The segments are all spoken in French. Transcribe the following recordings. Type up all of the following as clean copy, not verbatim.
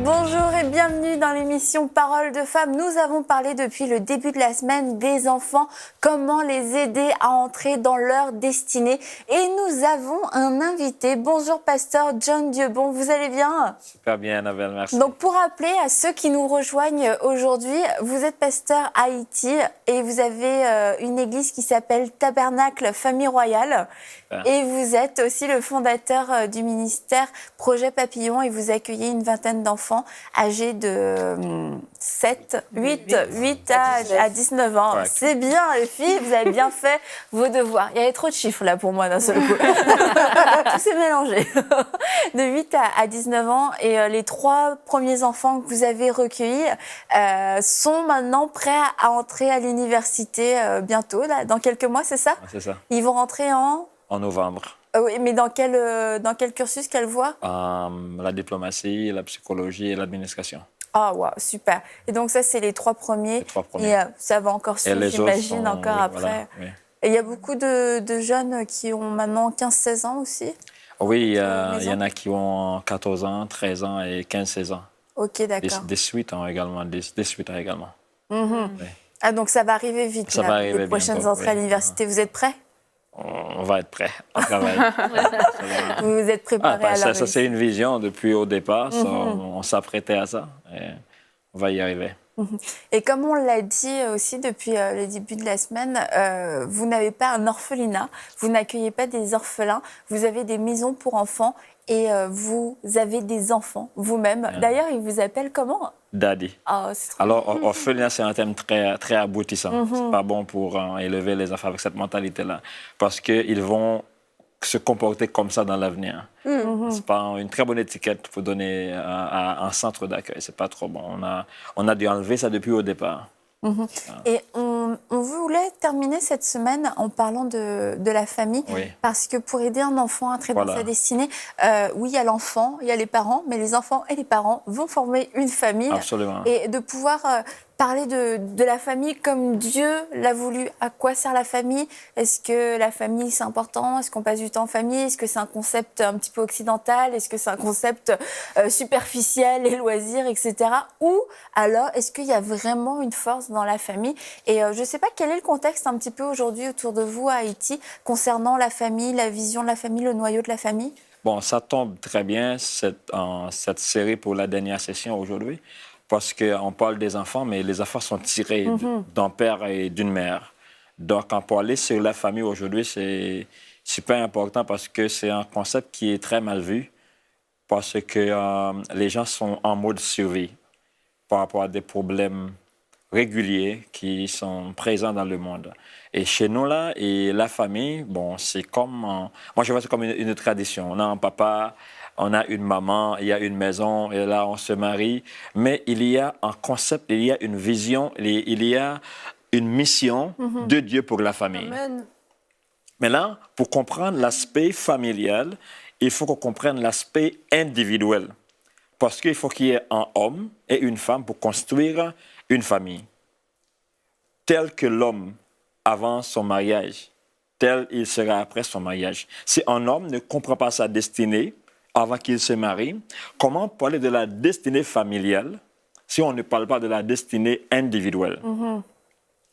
Bonjour et bienvenue dans l'émission Paroles de femmes. Nous avons parlé depuis le début de la semaine des enfants, comment les aider à entrer dans leur destinée. Et nous avons un invité. Bonjour pasteur John Dieubon, vous allez bien? Super bien Annabelle, merci. Donc pour rappeler à ceux qui nous rejoignent aujourd'hui, vous êtes pasteur à Haïti et vous avez une église qui s'appelle Tabernacle Famille Royale. Super. Et vous êtes aussi le fondateur du ministère Projet Papillon et vous accueillez une vingtaine d'enfants âgés de 8 à 19 ans. Ouais. C'est bien les filles, vous avez bien fait vos devoirs. Il y avait trop de chiffres là pour moi d'un seul coup. Tout s'est mélangé. De 8 à 19 ans et les 3 premiers enfants que vous avez recueillis sont maintenant prêts à entrer à l'université bientôt, là, dans quelques mois, c'est ça? C'est ça. Ils vont rentrer en novembre. Oui, mais dans quel cursus, quelle voie? La diplomatie, la psychologie et l'administration. Ah, wow, super. Et donc ça, c'est les 3 premiers. Les 3 premiers. Et ça va encore suivre, j'imagine, encore oui, après. Voilà, oui. Et il y a beaucoup de jeunes qui ont maintenant 15-16 ans aussi? Oui, il y en a qui ont 14 ans, 13 ans et 15-16 ans. Ok, d'accord. 18 ans également. 18 ans également. Mm-hmm. Oui. Ah, donc ça va arriver vite, ça là, va arriver les prochaines bientôt, entrées à l'université. Vous êtes prêts? On va être prêts, on travaille. Vous vous êtes préparés à la ça, c'est une vision depuis au départ. Mm-hmm. On s'apprêtait à ça et on va y arriver. Et comme on l'a dit aussi depuis le début de la semaine, vous n'avez pas un orphelinat, vous n'accueillez pas des orphelins, vous avez des maisons pour enfants et vous avez des enfants vous-même. Yeah. D'ailleurs, ils vous appellent comment? Daddy. Oh, alors, orphelinat, c'est un thème très, très aboutissant. Mm-hmm. C'est pas bon pour élever les enfants avec cette mentalité-là. Parce qu'ils vont se comporter comme ça dans l'avenir. Mm-hmm. C'est pas une très bonne étiquette pour donner à un centre d'accueil. C'est pas trop bon. On a dû enlever ça depuis au départ. Mm-hmm. Et on voulait terminer cette semaine en parlant de la famille, oui. Parce que pour aider un enfant à entrer dans sa destinée, oui, il y a l'enfant, il y a les parents, mais les enfants et les parents vont former une famille. Absolument. Et de pouvoir parler de la famille comme Dieu l'a voulu. À quoi sert la famille? Est-ce que la famille, c'est important? Est-ce qu'on passe du temps en famille? Est-ce que c'est un concept un petit peu occidental? Est-ce que c'est un concept superficiel, les loisirs, etc. Ou alors, est-ce qu'il y a vraiment une force dans la famille? Et je ne sais pas quel est le contexte un petit peu aujourd'hui autour de vous à Haïti concernant la famille, la vision de la famille, le noyau de la famille? Bon, ça tombe très bien, cette série pour la dernière session aujourd'hui. Parce qu'on parle des enfants, mais les enfants sont tirés d'un père et d'une mère. Donc, en parler sur la famille aujourd'hui, c'est super important parce que c'est un concept qui est très mal vu, parce que les gens sont en mode survie par rapport à des problèmes réguliers qui sont présents dans le monde. Et chez nous, là, et la famille, bon, c'est comme... moi, je vois ça comme une tradition. On a un papa... On a une maman, il y a une maison, et là, on se marie. Mais il y a un concept, il y a une vision, il y a une mission de Dieu pour la famille. Amen. Maintenant, pour comprendre l'aspect familial, il faut qu'on comprenne l'aspect individuel. Parce qu'il faut qu'il y ait un homme et une femme pour construire une famille. Tel que l'homme avant son mariage, tel il sera après son mariage. Si un homme ne comprend pas sa destinée, avant qu'il se marie, comment parler de la destinée familiale si on ne parle pas de la destinée individuelle?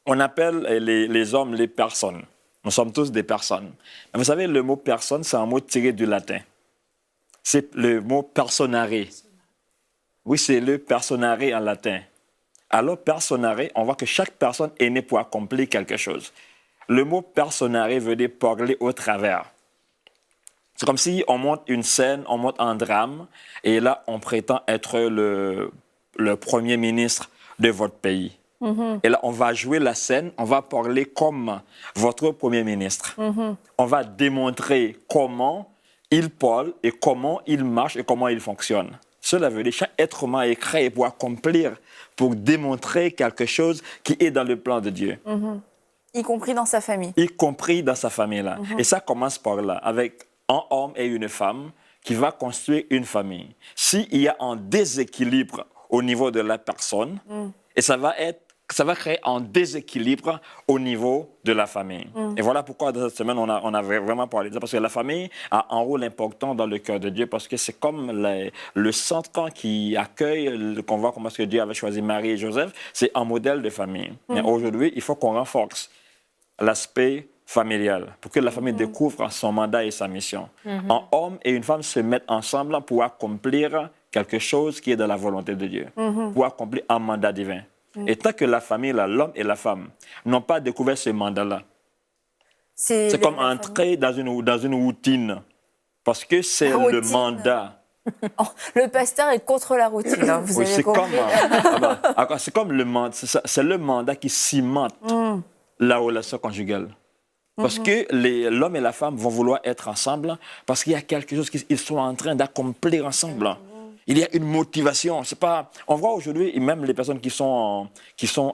On appelle les hommes les personnes. Nous sommes tous des personnes. Mais vous savez, le mot personne, c'est un mot tiré du latin. C'est le mot personare. Oui, c'est le personare en latin. Alors, personare, on voit que chaque personne est née pour accomplir quelque chose. Le mot personare veut dire parler au travers. C'est comme si on monte une scène, on monte un drame, et là, on prétend être le premier ministre de votre pays. Et là, on va jouer la scène, on va parler comme votre premier ministre. On va démontrer comment il parle et comment il marche et comment il fonctionne. Cela veut dire que chaque être humain est créé pour accomplir, pour démontrer quelque chose qui est dans le plan de Dieu. Y compris dans sa famille. Y compris dans sa famille-là. Et ça commence par là, avec un homme et une femme qui va construire une famille. S'il y a un déséquilibre au niveau de la personne, et ça va être ça va créer un déséquilibre au niveau de la famille. Et voilà pourquoi dans cette semaine, on avait vraiment parlé de ça, parce que la famille a un rôle important dans le cœur de Dieu, parce que c'est comme le centre qui accueille, qu'on voit comment est-ce que Dieu avait choisi Marie et Joseph, c'est un modèle de famille. Mais aujourd'hui, il faut qu'on renforce l'aspect familial pour que la famille découvre son mandat et sa mission. Un homme et une femme se mettent ensemble pour accomplir quelque chose qui est dans la volonté de Dieu, pour accomplir un mandat divin. Et tant que la famille, l'homme et la femme, n'ont pas découvert ce mandat-là, c'est comme entrer dans une routine, parce que c'est le mandat. Oh, le pasteur est contre la routine, hein, vous avez compris. C'est comme le mandat, c'est le mandat qui cimente la relation conjugale. Parce que l'homme et la femme vont vouloir être ensemble, parce qu'il y a quelque chose qu'ils sont en train d'accomplir ensemble. Il y a une motivation. C'est pas... On voit aujourd'hui, même les personnes qui sont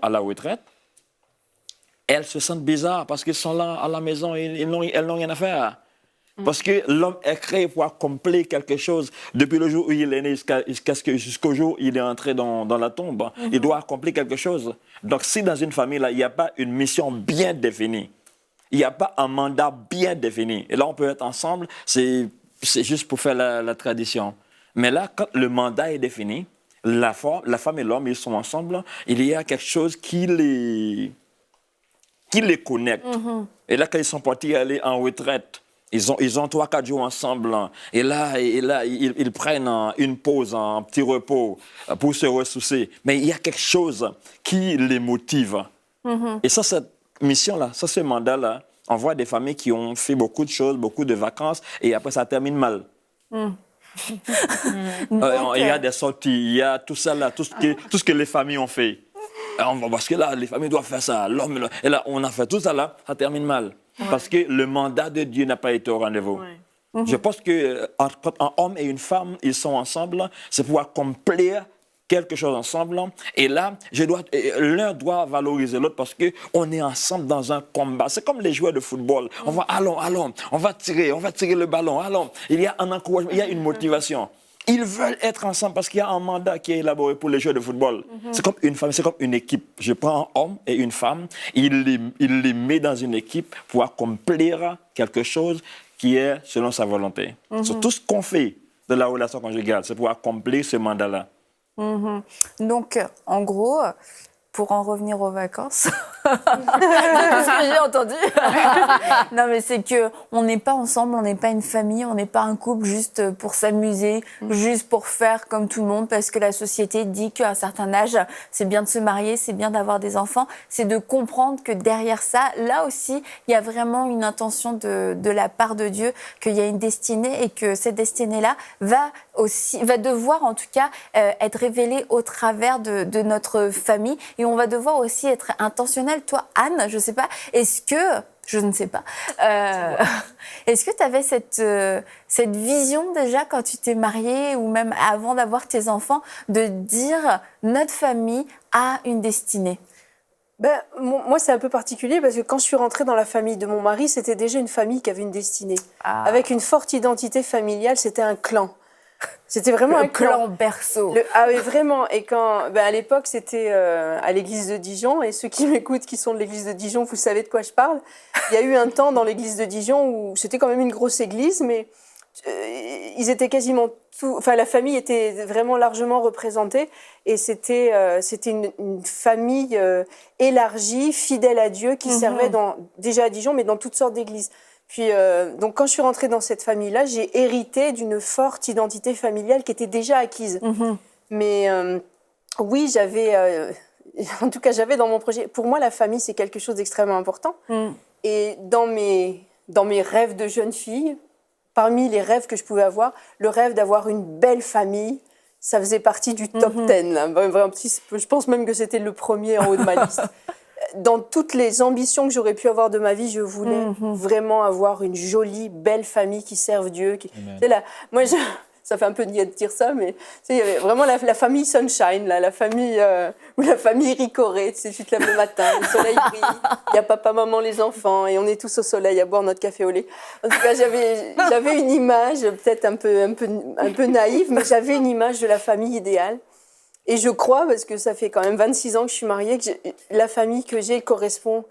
à la retraite, elles se sentent bizarres parce qu'elles sont là à la maison et elles n'ont rien à faire. Parce que l'homme est créé pour accomplir quelque chose depuis le jour où il est né jusqu'au jour où il est entré dans la tombe. Il doit accomplir quelque chose. Donc si dans une famille, là, il n'y a pas une mission bien définie, il n'y a pas un mandat bien défini, et là on peut être ensemble, c'est juste pour faire la tradition. Mais là, quand le mandat est défini, la femme et l'homme, ils sont ensemble, il y a quelque chose qui les connecte. Et là, quand ils sont partis aller en retraite, ils ont 3-4 jours ensemble. Et là ils prennent une pause, un petit repos pour se ressourcer. Mais il y a quelque chose qui les motive. Et ça, cette mission-là, ce mandat-là, on voit des familles qui ont fait beaucoup de choses, beaucoup de vacances, et après, ça termine mal. Il y a des sorties, il y a tout ça là, tout ce que les familles ont fait. Parce que là, les familles doivent faire ça, l'homme, et là, on a fait tout ça là, ça termine mal. Parce que le mandat de Dieu n'a pas été au rendez-vous. Je pense que quand un homme et une femme, ils sont ensemble, c'est pour accomplir quelque chose ensemble. Et là, l'un doit valoriser l'autre parce qu'on est ensemble dans un combat. C'est comme les joueurs de football. On va, allons, on va tirer le ballon, allons. Il y a un encouragement, il y a une motivation. Ils veulent être ensemble parce qu'il y a un mandat qui est élaboré pour les joueurs de football. C'est comme une famille, c'est comme une équipe. Je prends un homme et une femme, il les met dans une équipe pour accomplir quelque chose qui est selon sa volonté. C'est tout ce qu'on fait de la relation conjugale, c'est pour accomplir ce mandat-là. Donc, en gros, pour en revenir aux vacances, c'est ce que j'ai entendu. Non, mais c'est qu'on n'est pas ensemble, on n'est pas une famille, on n'est pas un couple juste pour s'amuser, juste pour faire comme tout le monde, parce que la société dit qu'à un certain âge, c'est bien de se marier, c'est bien d'avoir des enfants. C'est de comprendre que derrière ça, là aussi, il y a vraiment une intention de la part de Dieu, qu'il y a une destinée et que cette destinée-là va devoir en tout cas être révélée au travers de notre famille. Et on va devoir aussi être intentionnel. Toi, Anne, je ne sais pas, est-ce que tu avais cette vision déjà quand tu t'es mariée ou même avant d'avoir tes enfants, de dire notre famille a une destinée? Moi, c'est un peu particulier parce que quand je suis rentrée dans la famille de mon mari, c'était déjà une famille qui avait une destinée. Avec une forte identité familiale, c'était un clan. C'était vraiment un clan berceau. Ah oui, vraiment. Et à l'époque, c'était à l'église de Dijon. Et ceux qui m'écoutent, qui sont de l'église de Dijon, vous savez de quoi je parle. Il y a eu un temps dans l'église de Dijon où c'était quand même une grosse église, mais ils étaient quasiment la famille était vraiment largement représentée. Et c'était une famille élargie, fidèle à Dieu, qui servait déjà à Dijon, mais dans toutes sortes d'églises. Puis, donc, quand je suis rentrée dans cette famille-là, j'ai hérité d'une forte identité familiale qui était déjà acquise. Mais oui, en tout cas, j'avais dans mon projet. Pour moi, la famille, c'est quelque chose d'extrêmement important. Et dans mes rêves de jeune fille, parmi les rêves que je pouvais avoir, le rêve d'avoir une belle famille, ça faisait partie du top 10. Là. Je pense même que c'était le premier en haut de ma liste. Dans toutes les ambitions que j'aurais pu avoir de ma vie, je voulais vraiment avoir une jolie, belle famille qui serve Dieu. Ça fait un peu niais de dire ça, mais il y avait vraiment la famille Sunshine, là, la famille Ricoré. Tu te lèves le matin, le soleil brille, il y a papa, maman, les enfants, et on est tous au soleil à boire notre café au lait. En tout cas, j'avais une image, peut-être un peu naïve, mais j'avais une image de la famille idéale. Et je crois, parce que ça fait quand même 26 ans que je suis mariée, que la famille que j'ai correspond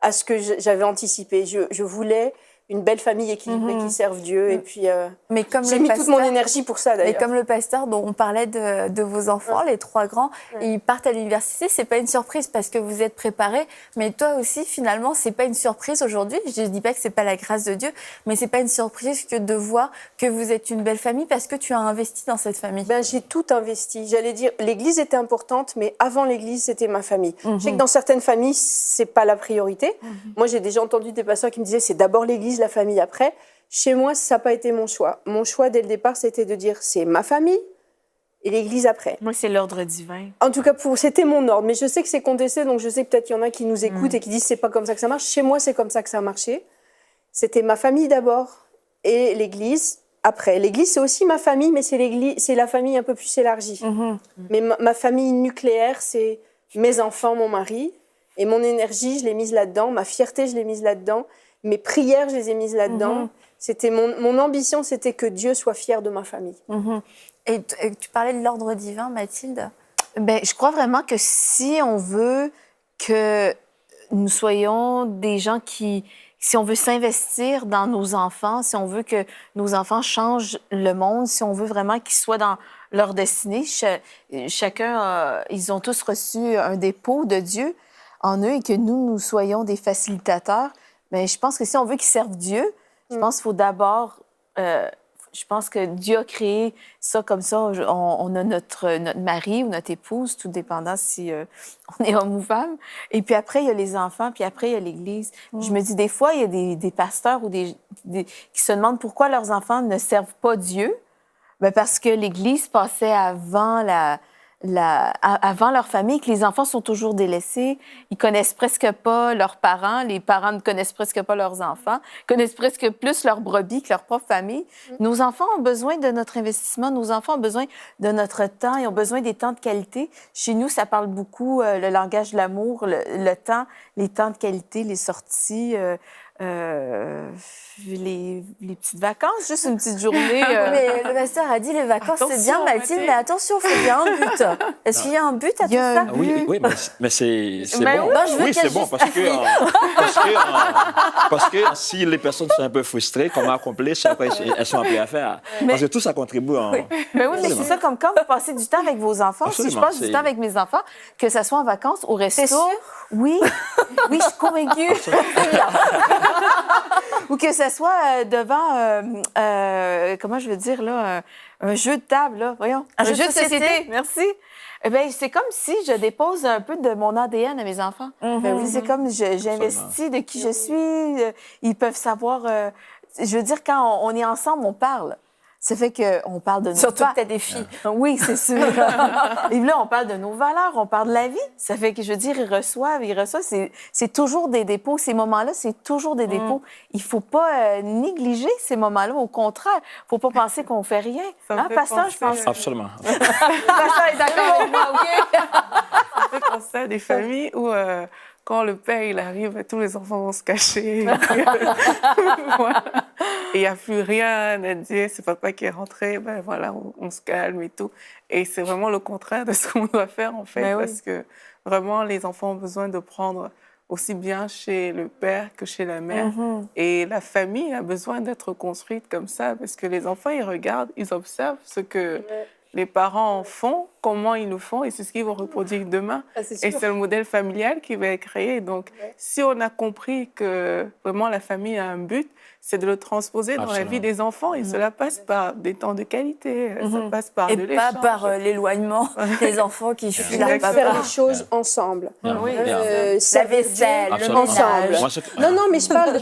à ce que j'avais anticipé. Je voulais une belle famille équilibrée qui serve Dieu. Et puis, Mais comme j'ai mis toute mon énergie pour ça, d'ailleurs. Mais comme le pasteur dont on parlait de vos enfants, les 3 grands, ils partent à l'université, c'est pas une surprise parce que vous êtes préparés. Mais toi aussi, finalement, c'est pas une surprise aujourd'hui. Je dis pas que c'est pas la grâce de Dieu, mais c'est pas une surprise que de voir que vous êtes une belle famille parce que tu as investi dans cette famille. J'ai tout investi. J'allais dire, l'église était importante, mais avant l'église, c'était ma famille. Je sais que dans certaines familles, c'est pas la priorité. Moi, j'ai déjà entendu des pasteurs qui me disaient, c'est d'abord l'église, la famille après. Chez moi, ça n'a pas été mon choix. Mon choix, dès le départ, c'était de dire, c'est ma famille et l'église après. Moi, c'est l'ordre divin. En tout cas, c'était mon ordre. Mais je sais que c'est contesté, donc je sais que peut-être qu'il y en a qui nous écoutent et qui disent, c'est pas comme ça que ça marche. Chez moi, c'est comme ça que ça a marché. C'était ma famille d'abord et l'église après. L'église, c'est aussi ma famille, mais c'est la famille un peu plus élargie. Mais ma famille nucléaire, c'est mes enfants, mon mari. Et mon énergie, je l'ai mise là-dedans. Ma fierté, je l'ai mise là-dedans. Mes prières, je les ai mises là-dedans. C'était mon ambition, c'était que Dieu soit fier de ma famille. Et tu parlais de l'ordre divin, Mathilde? Je crois vraiment que si on veut que nous soyons des gens si on veut s'investir dans nos enfants, si on veut que nos enfants changent le monde, si on veut vraiment qu'ils soient dans leur destinée, chacun, ils ont tous reçu un dépôt de Dieu en eux et que nous soyons des facilitateurs. Mais je pense que si on veut qu'ils servent Dieu, je pense qu'il faut d'abord... je pense que Dieu a créé ça comme ça. On a notre mari ou notre épouse, tout dépendant si on est homme ou femme. Et puis après, il y a les enfants, puis après, il y a l'Église. Je me dis, des fois, il y a des pasteurs ou qui se demandent pourquoi leurs enfants ne servent pas Dieu. Parce que l'Église passait avant avant leur famille, que les enfants sont toujours délaissés. Ils connaissent presque pas leurs parents. Les parents ne connaissent presque pas leurs enfants. Ils connaissent presque plus leurs brebis que leur propre famille. Nos enfants ont besoin de notre investissement. Nos enfants ont besoin de notre temps. Ils ont besoin des temps de qualité. Chez nous, ça parle beaucoup le langage de l'amour, le temps, les temps de qualité, les sorties, les petites vacances, juste une petite journée. Mais le pasteur a dit les vacances, c'est bien, Mathilde, mais attention, il y a un but. Est-ce qu'il y a un but à tout ça? Oui, mais c'est Mais bon. Oui, c'est bon, parce que si les personnes sont un peu frustrées, comment accomplir ça, après, elles sont appelées à faire. Parce que tout ça contribue en... Mais oui, mais c'est ça, comme quand vous passez du temps avec vos enfants. Absolument, si je passe du temps avec mes enfants, que ce soit en vacances, au resto... T'es sûre? Oui, je suis convaincue. Ou que ce soit devant, comment je veux dire, là, un jeu de table, là, voyons. Un jeu de société. Merci. C'est comme si je dépose un peu de mon ADN à mes enfants. C'est comme j'investis de qui je suis. Ils peuvent savoir... je veux dire, quand on est ensemble, on parle. Ça fait qu'on parle de nos... Surtout que t'as des filles. Oui, c'est sûr. Et là, on parle de nos valeurs, on parle de la vie. Ça fait que, je veux dire, ils reçoivent. C'est toujours des dépôts. Ces moments-là, c'est toujours des dépôts. Il ne faut pas négliger ces moments-là. Au contraire, il ne faut pas penser qu'on ne fait rien. Pasteur, je pense... Absolument. Pasteur est d'accord avec moi, OK? Ça me fait penser à des familles où... quand le père il arrive, tous les enfants vont se cacher. Voilà. Et il n'y a plus rien à dire. C'est papa qui est rentré. Voilà, on se calme et tout. Et c'est vraiment le contraire de ce qu'on doit faire en fait, parce que vraiment les enfants ont besoin de prendre aussi bien chez le père que chez la mère. Et la famille a besoin d'être construite comme ça, parce que les enfants ils regardent, ils observent ce que les parents font, comment ils le font, et c'est ce qu'ils vont reproduire demain. Et c'est le modèle familial qui va être créé. Donc, si on a compris que vraiment la famille a un but, c'est de le transposer dans la vie des enfants. Et cela passe par des temps de qualité, ça passe par de l'échange. Et pas par l'éloignement des enfants qui fuient leur papa. Faire les choses ensemble. La vaisselle, le ensemble. ménage. Non, mais je parle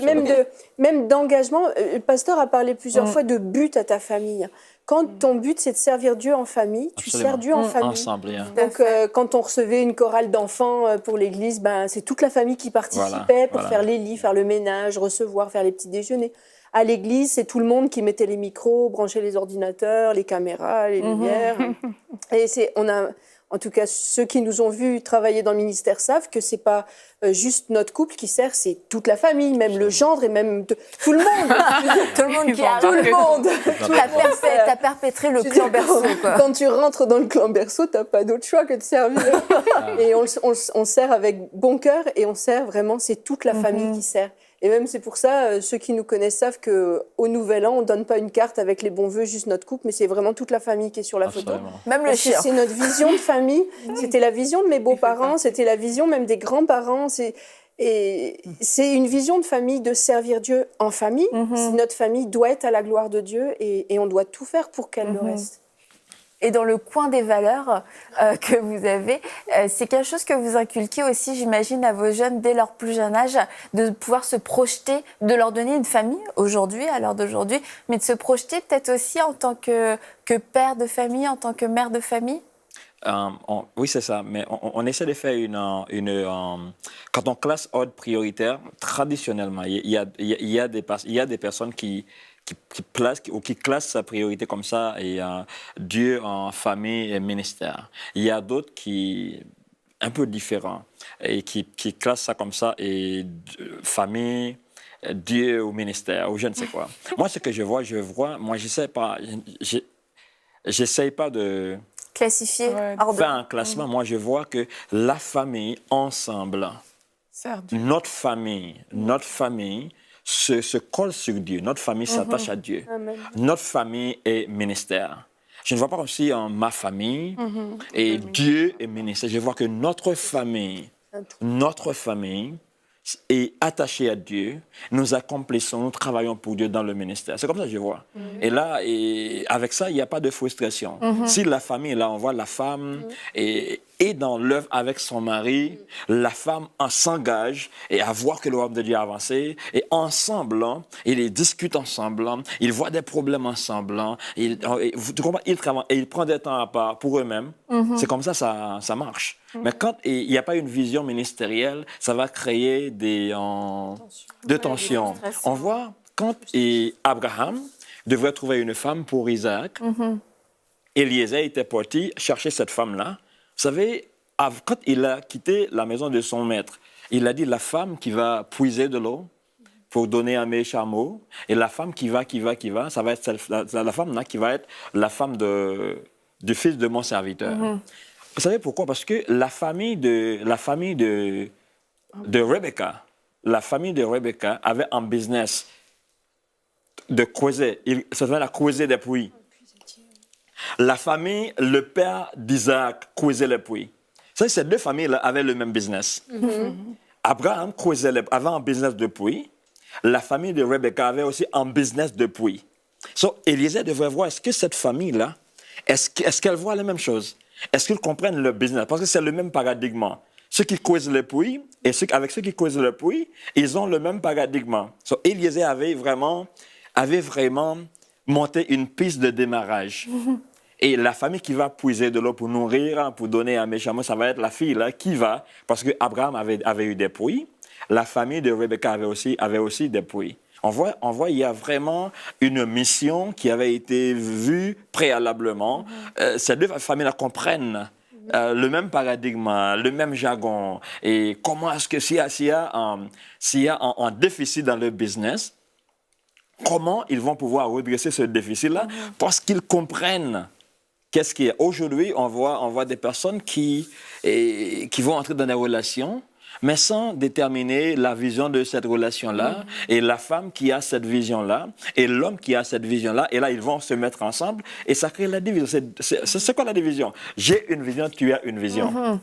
même d'engagement. Le pasteur a parlé plusieurs fois de but à ta famille. Quand ton but, c'est de servir Dieu en famille, tu sers Dieu en famille. Ensemble, Donc, quand on recevait une chorale d'enfants pour l'église, c'est toute la famille qui participait pour faire les lits, faire le ménage, recevoir, faire les petits déjeuners. À l'église, c'est tout le monde qui mettait les micros, branchait les ordinateurs, les caméras, les lumières. Et en tout cas ceux qui nous ont vus travailler dans le ministère savent que c'est pas juste notre couple qui sert, c'est toute la famille, même le gendre et même tout le monde. Tout le monde qui a Tout le monde. T'as perpétré le clan berceau, quoi. Quand tu rentres dans le clan berceau, t'as pas d'autre choix que de servir. Et on sert avec bon cœur et on sert vraiment, c'est toute la famille qui sert. Et même c'est pour ça, ceux qui nous connaissent savent qu'au Nouvel An, on donne pas une carte avec les bons vœux, juste notre couple, mais c'est vraiment toute la famille qui est sur la photo. Même le Parce que chien. c'est notre vision de famille, c'était la vision de mes beaux-parents, c'était la vision même des grands-parents. Et c'est une vision de famille, de servir Dieu en famille. Notre famille doit être à la gloire de Dieu et on doit tout faire pour qu'elle le reste. Et dans le coin des valeurs que vous avez, c'est quelque chose que vous inculquez aussi, j'imagine, à vos jeunes dès leur plus jeune âge, de pouvoir se projeter, de leur donner une famille aujourd'hui, à l'heure d'aujourd'hui, mais de se projeter peut-être aussi en tant que père de famille, en tant que mère de famille. Oui, c'est ça. Mais on essaie de faire quand on classe ordre prioritaire, traditionnellement, il y a des personnes qui classent sa priorité comme ça, et Dieu en famille et ministère. Il y a d'autres qui un peu différents et qui classent ça comme ça, et famille, Dieu au ministère ou je ne sais quoi. Moi, ce que je vois, moi, j'essaie pas de Classifier, faire un classement. Moi, je vois que la famille ensemble, notre famille se colle sur Dieu. Notre famille s'attache à Dieu. Amen. Notre famille est ministère. Je ne vois pas comme si ma famille et Dieu est ministère. Je vois que notre famille est attachée à Dieu. Nous accomplissons, nous travaillons pour Dieu dans le ministère. C'est comme ça que je vois. Et là, avec ça, il n'y a pas de frustration. Si la famille, là, on voit la femme est dans l'œuvre avec son mari, la femme s'engage et à voir que le royaume de Dieu a avancé. Et ensemble, ils discutent ensemble, ils voient des problèmes ensemble, ils travaillent et ils prennent des temps à part pour eux-mêmes. C'est comme ça marche. Mais quand il n'y a pas une vision ministérielle, ça va créer des tensions. On voit quand Abraham devrait trouver une femme pour Isaac, Eliezer était parti chercher cette femme-là. Vous savez, quand il a quitté la maison de son maître, il a dit la femme qui va puiser de l'eau pour donner à mes chameaux, et la femme qui va, ça va être la femme-là qui va être la femme du fils de mon serviteur. Vous savez pourquoi? Parce que la famille de Rebecca, avait un business de creuser. Ça s'appelle la creuser des puits. La famille, le père d'Isaac creusait les puits. Ces deux familles-là avaient le même business. Abraham avait un business de puits. La famille de Rebecca avait aussi un business de puits. Eliezer devrait voir, est-ce que cette famille-là, est-ce qu'elle voit les mêmes choses? Est-ce qu'ils comprennent le business? Parce que c'est le même paradigme. Ceux qui creusent les puits, et avec ceux qui creusent les puits, ils ont le même paradigme. Eliezer avait vraiment monté une piste de démarrage. Et la famille qui va puiser de l'eau pour nourrir, pour donner à mes chameaux, ça va être la fille là qui va, parce que Abraham avait eu des puits, la famille de Rebecca avait aussi des puits. On voit, il y a vraiment une mission qui avait été vue préalablement. Ces deux familles-là comprennent le même paradigme, le même jargon. Et comment est-ce que s'il y a un déficit dans le business, comment ils vont pouvoir redresser ce déficit-là? Parce qu'ils comprennent qu'est-ce qu'il y a. Aujourd'hui, on voit des personnes qui vont entrer dans des relations, mais sans déterminer la vision de cette relation-là, et la femme qui a cette vision-là, et l'homme qui a cette vision-là, et là, ils vont se mettre ensemble, et ça crée la division. C'est quoi la division? J'ai une vision, tu as une vision.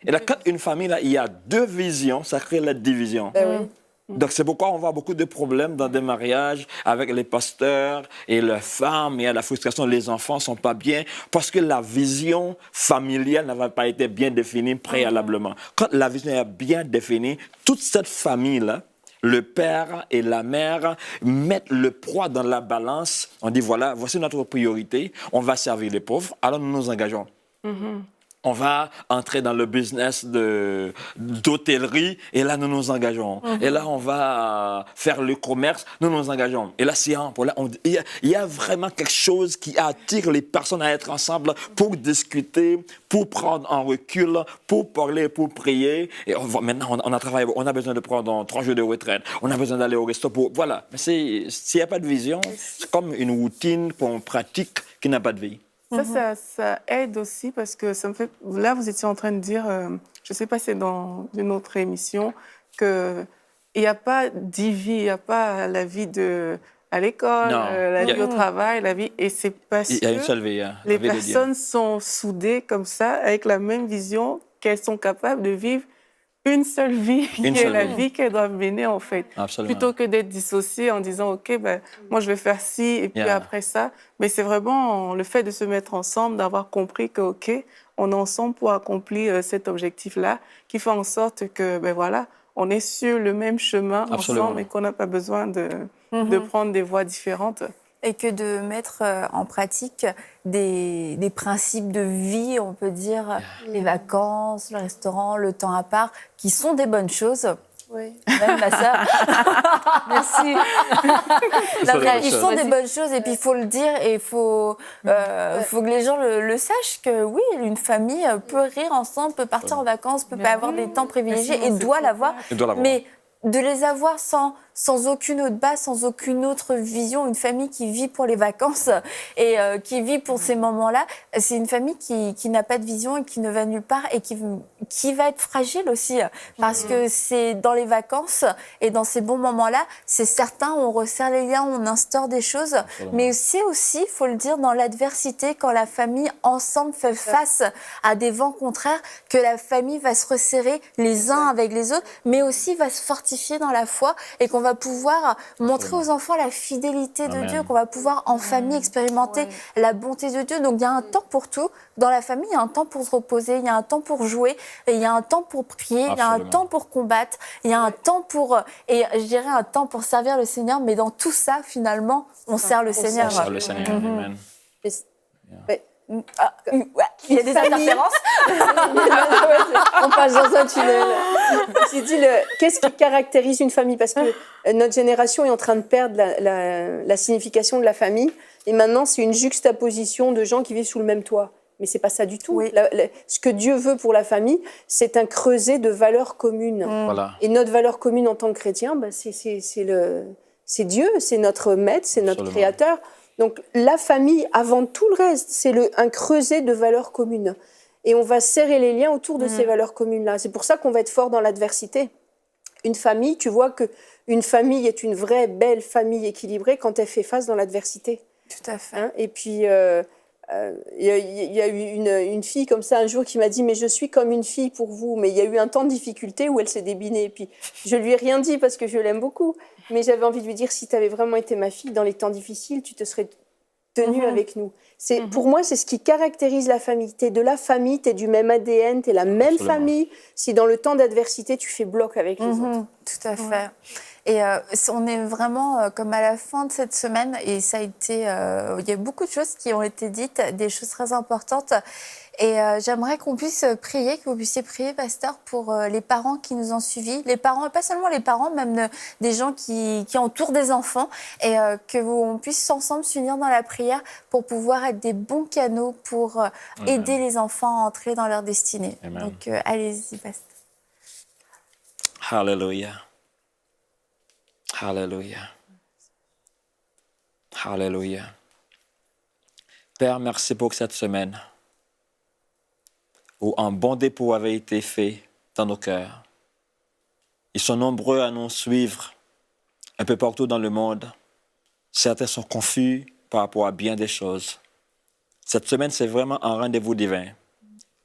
Et là, quand une famille, là, il y a deux visions, ça crée la division. Oui. Donc, c'est pourquoi on voit beaucoup de problèmes dans des mariages avec les pasteurs et leurs femmes. Il y a la frustration, les enfants ne sont pas bien parce que la vision familiale n'avait pas été bien définie préalablement. Quand la vision est bien définie, toute cette famille-là, le père et la mère mettent le poids dans la balance. On dit, voilà, voici notre priorité, on va servir les pauvres, alors nous nous engageons. on va entrer dans le business d'hôtellerie et là, nous nous engageons. Et là, on va faire le commerce, nous nous engageons. Et là, il y a vraiment quelque chose qui attire les personnes à être ensemble pour discuter, pour prendre un recul, pour parler, pour prier. Et maintenant, on a travaillé, on a besoin de prendre 3 jours de retraite, on a besoin d'aller au resto pour... Voilà. Mais s'il n'y a pas de vision, c'est comme une routine qu'on pratique qui n'a pas de vie. Ça aide aussi parce que ça me fait... Là, vous étiez en train de dire, je ne sais pas si c'est dans une autre émission, qu'il n'y a pas d'ivie, il n'y a pas la vie à l'école, la vie au travail, la vie... Et c'est parce Il y a une seule vie. les personnes sont soudées comme ça, avec la même vision, qu'elles sont capables de vivre une seule vie, qui est la vie qu'elles doivent mener, en fait. Absolument. Plutôt que d'être dissociées en disant, OK, moi, je vais faire ci, et puis après ça. Mais c'est vraiment le fait de se mettre ensemble, d'avoir compris que, OK, on est ensemble pour accomplir cet objectif-là, qui fait en sorte que, voilà, on est sur le même chemin ensemble et qu'on n'a pas besoin de prendre des voies différentes. Et que de mettre en pratique des principes de vie, on peut dire, les vacances, le restaurant, le temps à part, qui sont des bonnes choses. Oui. Même ma sœur. Merci. Ils sont des bonnes choses et puis il faut le dire et il faut que les gens le sachent que oui, une famille peut rire ensemble, peut partir en vacances, peut pas avoir des temps privilégiés et doit l'avoir. Mais de les avoir sans aucune autre base, sans aucune autre vision, une famille qui vit pour les vacances et qui vit pour ces moments-là, c'est une famille qui n'a pas de vision et qui ne va nulle part et qui va être fragile aussi parce que c'est dans les vacances et dans ces bons moments-là, c'est certain, on resserre les liens, on instaure des choses, mais c'est aussi, il faut le dire, dans l'adversité, quand la famille ensemble fait face à des vents contraires, que la famille va se resserrer les uns avec les autres, mais aussi va se fortifier dans la foi et qu'on va pouvoir montrer aux enfants la fidélité de Dieu, qu'on va pouvoir en famille expérimenter la bonté de Dieu. Donc il y a un temps pour tout. Dans la famille, il y a un temps pour se reposer, il y a un temps pour jouer, et il y a un temps pour prier, il y a un temps pour combattre, il y a un temps pour, et je dirais un temps pour servir le Seigneur, mais dans tout ça, finalement, on sert le Seigneur. On sert le Seigneur, amen. Il y a des interférences. On passe dans un tunnel. J'ai dit, qu'est-ce qui caractérise une famille? Parce que notre génération est en train de perdre la signification de la famille. Et maintenant, c'est une juxtaposition de gens qui vivent sous le même toit. Mais c'est pas ça du tout. Oui. Ce que Dieu veut pour la famille, c'est un creuset de valeurs communes. Voilà. Et notre valeur commune en tant que chrétien, c'est Dieu, c'est notre maître, c'est notre créateur. Donc la famille, avant tout le reste, c'est un creuset de valeurs communes. Et on va serrer les liens autour de ces valeurs communes-là. C'est pour ça qu'on va être fort dans l'adversité. Une famille, tu vois qu'une famille est une vraie, belle famille équilibrée quand elle fait face dans l'adversité. Tout à fait. Hein? Et puis, il y a eu une fille comme ça un jour qui m'a dit « Mais je suis comme une fille pour vous ». Mais il y a eu un temps de difficulté où elle s'est débinée. Et puis, je lui ai rien dit parce que je l'aime beaucoup. Mais j'avais envie de lui dire, si tu avais vraiment été ma fille dans les temps difficiles, tu te serais tenue avec nous. Pour moi, c'est ce qui caractérise la famille. Tu es de la famille, tu es du même ADN, tu es la même famille. Si dans le temps d'adversité, tu fais bloc avec les autres. Tout à fait. Et on est vraiment comme à la fin de cette semaine et ça a été, il y a beaucoup de choses qui ont été dites, des choses très importantes. Et j'aimerais qu'on puisse prier, que vous puissiez prier, pasteur, pour les parents qui nous ont suivis, les parents, et pas seulement les parents, même des gens qui entourent des enfants, et qu'on puisse ensemble s'unir dans la prière pour pouvoir être des bons canaux pour aider les enfants à entrer dans leur destinée. Amen. Donc allez-y, pasteur. Alléluia. Alléluia. Alléluia. Père, merci pour cette semaine où un bon dépôt avait été fait dans nos cœurs. Ils sont nombreux à nous suivre un peu partout dans le monde. Certains sont confus par rapport à bien des choses. Cette semaine, c'est vraiment un rendez-vous divin.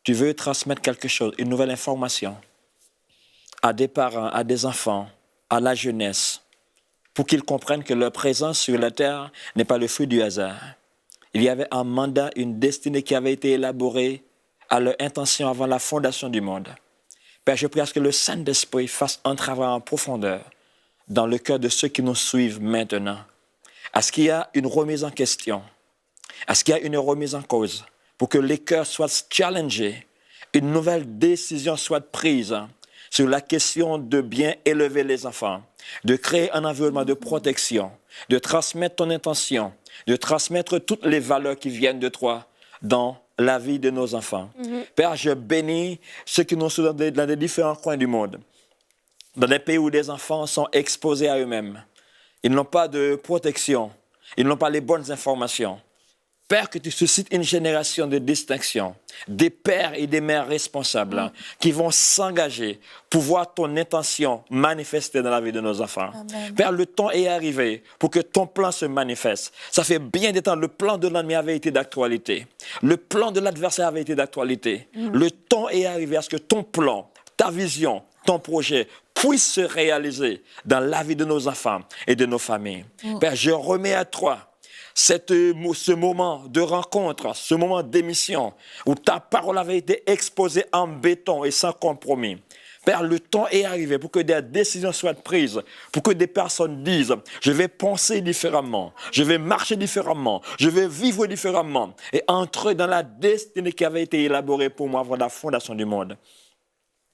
Tu veux transmettre quelque chose, une nouvelle information à des parents, à des enfants, à la jeunesse, pour qu'ils comprennent que leur présence sur la terre n'est pas le fruit du hasard. Il y avait un mandat, une destinée qui avait été élaborée à leur intention avant la fondation du monde. Père, je prie à ce que le Saint-Esprit fasse un travail en profondeur dans le cœur de ceux qui nous suivent maintenant. À ce qu'il y a une remise en question, à ce qu'il y a une remise en cause, pour que les cœurs soient challengés une nouvelle décision soit prise sur la question de bien élever les enfants, de créer un environnement de protection, de transmettre ton intention, de transmettre toutes les valeurs qui viennent de toi dans la vie de nos enfants. Père, je bénis ceux qui nous sont dans les différents coins du monde, dans des pays où des enfants sont exposés à eux-mêmes. Ils n'ont pas de protection, ils n'ont pas les bonnes informations. Père, que tu suscites une génération de distinction, des pères et des mères responsables qui vont s'engager pour voir ton intention manifester dans la vie de nos enfants. Amen. Père, le temps est arrivé pour que ton plan se manifeste. Ça fait bien des temps, le plan de l'ennemi avait été d'actualité. Le plan de l'adversaire avait été d'actualité. Le temps est arrivé à ce que ton plan, ta vision, ton projet puisse se réaliser dans la vie de nos enfants et de nos familles. Père, je remets à toi ce moment de rencontre, ce moment d'émission où ta parole avait été exposée en béton et sans compromis. Père, le temps est arrivé pour que des décisions soient prises, pour que des personnes disent « Je vais penser différemment, je vais marcher différemment, je vais vivre différemment » et entrer dans la destinée qui avait été élaborée pour moi avant la fondation du monde.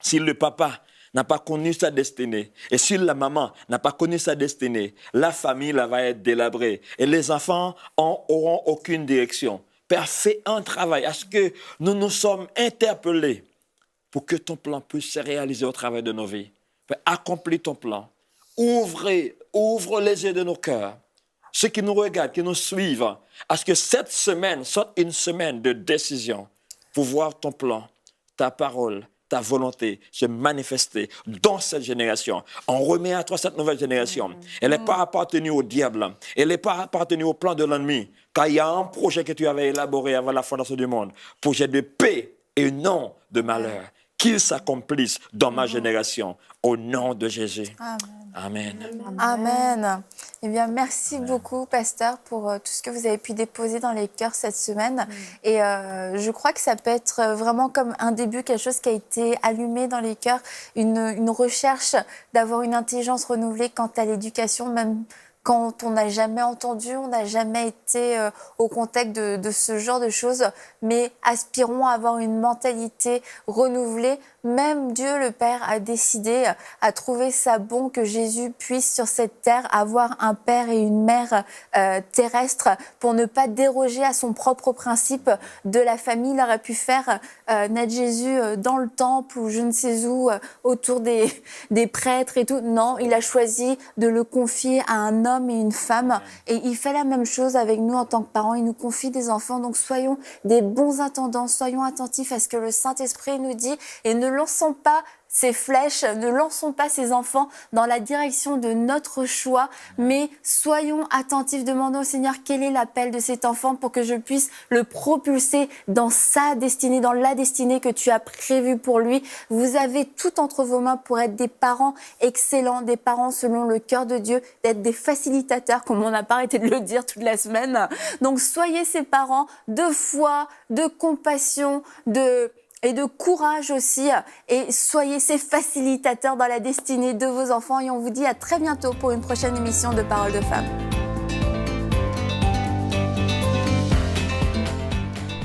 Si le papa n'a pas connu sa destinée, et si la maman n'a pas connu sa destinée, la famille là, va être délabrée et les enfants n'auront aucune direction. Père, fais un travail à ce que nous nous sommes interpellés pour que ton plan puisse se réaliser au travers de nos vies. Père, accomplis ton plan. Ouvre les yeux de nos cœurs. Ceux qui nous regardent, qui nous suivent, à ce que cette semaine soit une semaine de décision pour voir ton plan, ta parole, ta volonté se manifester dans cette génération. On remet à toi cette nouvelle génération. Elle n'est pas appartenue au diable. Elle n'est pas appartenue au plan de l'ennemi. Car il y a un projet que tu avais élaboré avant la fondation du monde. Projet de paix et non de malheur. Qu'il s'accomplisse dans ma génération. Au nom de Jésus. Amen. Amen. Eh bien, merci beaucoup, pasteur, pour tout ce que vous avez pu déposer dans les cœurs cette semaine. Et je crois que ça peut être vraiment comme un début, quelque chose qui a été allumé dans les cœurs, une recherche d'avoir une intelligence renouvelée quant à l'éducation, même quand on n'a jamais entendu, on n'a jamais été au contact de ce genre de choses, mais aspirons à avoir une mentalité renouvelée. Même Dieu le Père a décidé, a trouvé ça bon que Jésus puisse sur cette terre avoir un père et une mère terrestre pour ne pas déroger à son propre principe de la famille. Il aurait pu faire naître Jésus dans le temple ou je ne sais où, autour des prêtres et tout. Non, il a choisi de le confier à un homme et une femme. Et il fait la même chose avec nous en tant que parents. Il nous confie des enfants. Donc soyons des bons intendants, soyons attentifs à ce que le Saint-Esprit nous dit et ne lançons pas ces flèches, ne lançons pas ces enfants dans la direction de notre choix, mais soyons attentifs, demandons au Seigneur quel est l'appel de cet enfant pour que je puisse le propulser dans sa destinée, dans la destinée que tu as prévue pour lui. Vous avez tout entre vos mains pour être des parents excellents, des parents selon le cœur de Dieu, d'être des facilitateurs, comme on n'a pas arrêté de le dire toute la semaine. Donc soyez ces parents de foi, de compassion, et de courage aussi, et soyez ces facilitateurs dans la destinée de vos enfants. Et on vous dit à très bientôt pour une prochaine émission de Paroles de Femmes.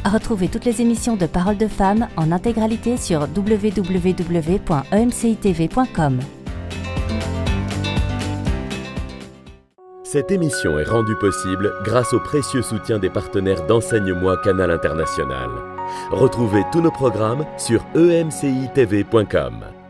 Retrouvez toutes les émissions de Paroles de Femmes en intégralité sur www.emcitv.com. Cette émission est rendue possible grâce au précieux soutien des partenaires d'Enseigne-moi Canal International. Retrouvez tous nos programmes sur emcitv.com.